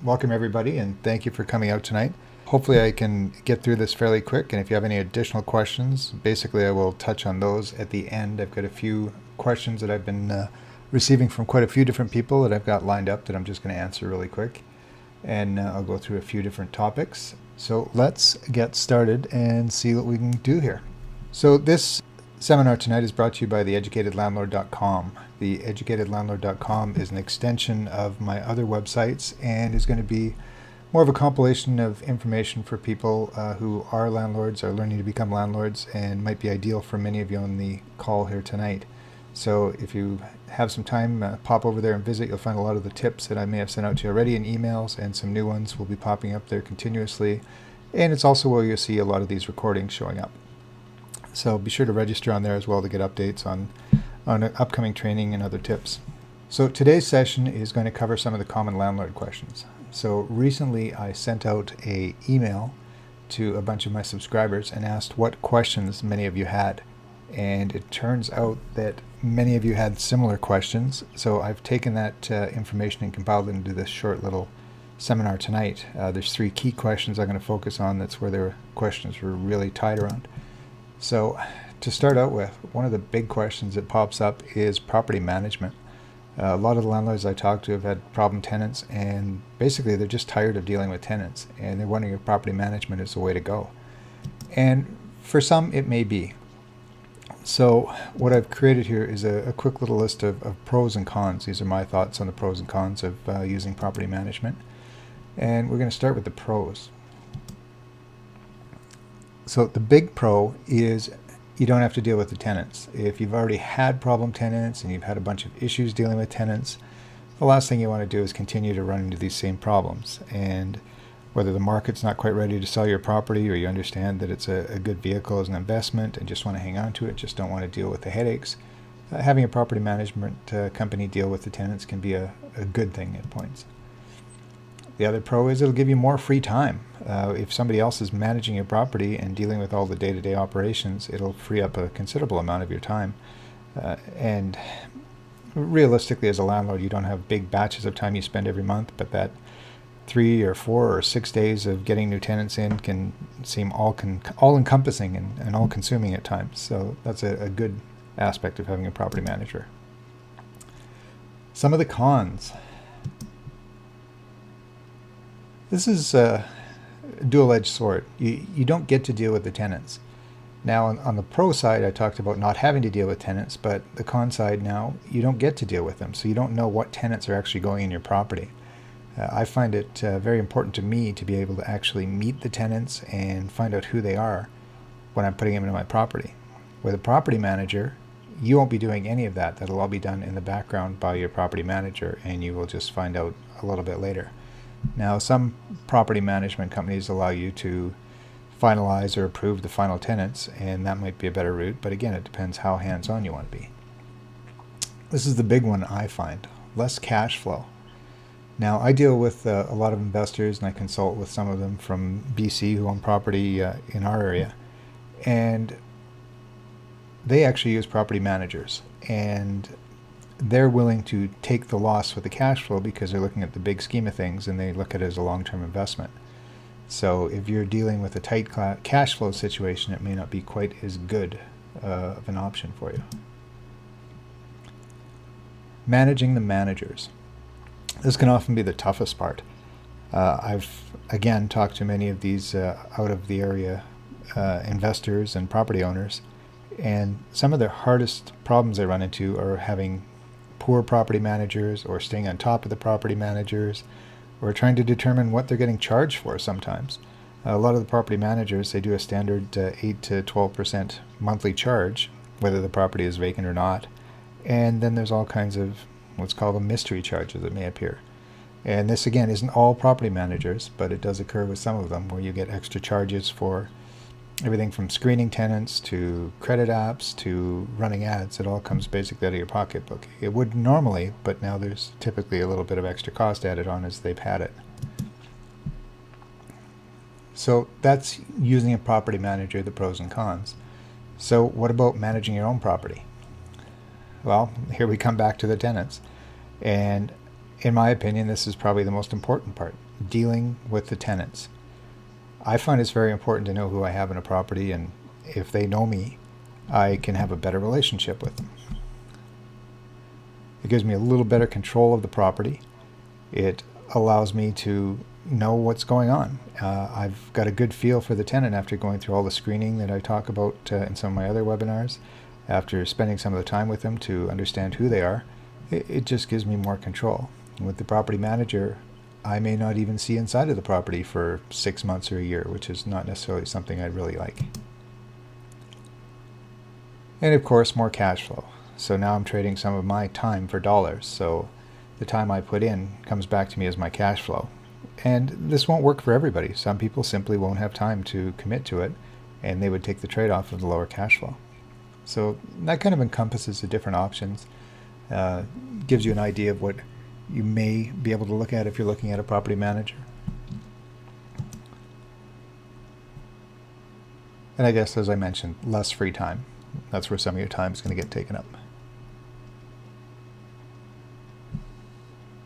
Welcome everybody, and thank you for coming out tonight. Hopefully I can get through this fairly quick, and if you have any additional questions, basically I will touch on those at the end. I've got a few questions that I've been receiving from quite a few different people that I've got lined up that I'm just going to answer really quick, and I'll go through a few different topics. So let's get started and see what we can do here. So this seminar tonight is brought to you by theeducatedlandlord.com. Theeducatedlandlord.com is an extension of my other websites and is going to be more of a compilation of information for people who are landlords, are learning to become landlords, and might be ideal for many of you on the call here tonight. So if you have some time, pop over there and visit. You'll find a lot of the tips that I may have sent out to you already in emails, and some new ones will be popping up there continuously. And it's also where you'll see a lot of these recordings showing up. So be sure to register on there as well to get updates on upcoming training and other tips. So today's session is going to cover some of the common landlord questions. So recently I sent out an email to a bunch of my subscribers and asked what questions many of you had. And it turns out that many of you had similar questions. So I've taken that information and compiled it into this short little seminar tonight. There's 3 key questions I'm going to focus on. That's where the questions were really tied around. So to start out with, one of the big questions that pops up is property management. A lot of the landlords I talk to have had problem tenants, and basically they're just tired of dealing with tenants, and they're wondering if property management is the way to go. And for some it may be. So what I've created here is a quick little list of pros and cons. These are my thoughts on the pros and cons of using property management. And we're going to start with the pros. So the big pro is you don't have to deal with the tenants. If you've already had problem tenants and you've had a bunch of issues dealing with tenants, the last thing you want to do is continue to run into these same problems. And whether the market's not quite ready to sell your property, or you understand that it's a good vehicle as an investment and just want to hang on to it, just don't want to deal with the headaches, having a property management company deal with the tenants can be a good thing at points. The other pro is it'll give you more free time. If somebody else is managing your property and dealing with all the day-to-day operations, it'll free up a considerable amount of your time. And realistically, as a landlord, you don't have big batches of time you spend every month, but that 3 or 4 or 6 days of getting new tenants in can seem all-encompassing and all-consuming at times. So that's a good aspect of having a property manager. Some of the cons. This is a dual-edged sword. You don't get to deal with the tenants. Now on the pro side, I talked about not having to deal with tenants, but the con side now, you don't get to deal with them. So you don't know what tenants are actually going in your property. I find it very important to me to be able to actually meet the tenants and find out who they are when I'm putting them into my property. With a property manager, you won't be doing any of that. That'll all be done in the background by your property manager, and you will just find out a little bit later. Now, some property management companies allow you to finalize or approve the final tenants, and that might be a better route, but again, it depends how hands-on you want to be. This is the big one I find, less cash flow. Now, I deal with a lot of investors, and I consult with some of them from BC who own property in our area, and they actually use property managers, and they're willing to take the loss with the cash flow because they're looking at the big scheme of things and they look at it as a long-term investment. So if you're dealing with a tight cash flow situation, it may not be quite as good of an option for you. Managing the managers. This can often be the toughest part. I've again talked to many of these out of the area investors and property owners, and some of the hardest problems they run into are having poor property managers, or staying on top of the property managers, or trying to determine what they're getting charged for sometimes. A lot of the property managers, they do a standard 8 to 12% monthly charge, whether the property is vacant or not. And then there's all kinds of what's called a mystery charges that may appear. And this again isn't all property managers, but it does occur with some of them where you get extra charges for everything from screening tenants to credit apps to running ads. It all comes basically out of your pocketbook. It would normally, but now there's typically a little bit of extra cost added on as they've had it. So that's using a property manager, the pros and cons. So what about managing your own property? Well, here we come back to the tenants. And in my opinion, this is probably the most important part, dealing with the tenants. I find it's very important to know who I have in a property, and if they know me, I can have a better relationship with them. It gives me a little better control of the property. It allows me to know what's going on. I've got a good feel for the tenant after going through all the screening that I talk about in some of my other webinars. After spending some of the time with them to understand who they are, it just gives me more control. With the property manager, I may not even see inside of the property for 6 months or a year, which is not necessarily something I really like. And of course, more cash flow. So now I'm trading some of my time for dollars. So the time I put in comes back to me as my cash flow. And this won't work for everybody. Some people simply won't have time to commit to it, and they would take the trade-off of the lower cash flow. So that kind of encompasses the different options, gives you an idea of what you may be able to look at if you're looking at a property manager. And I guess, as I mentioned, less free time. That's where some of your time is going to get taken up.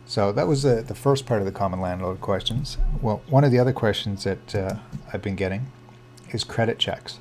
So that was the first part of the common landlord questions. Well, one of the other questions that I've been getting is credit checks.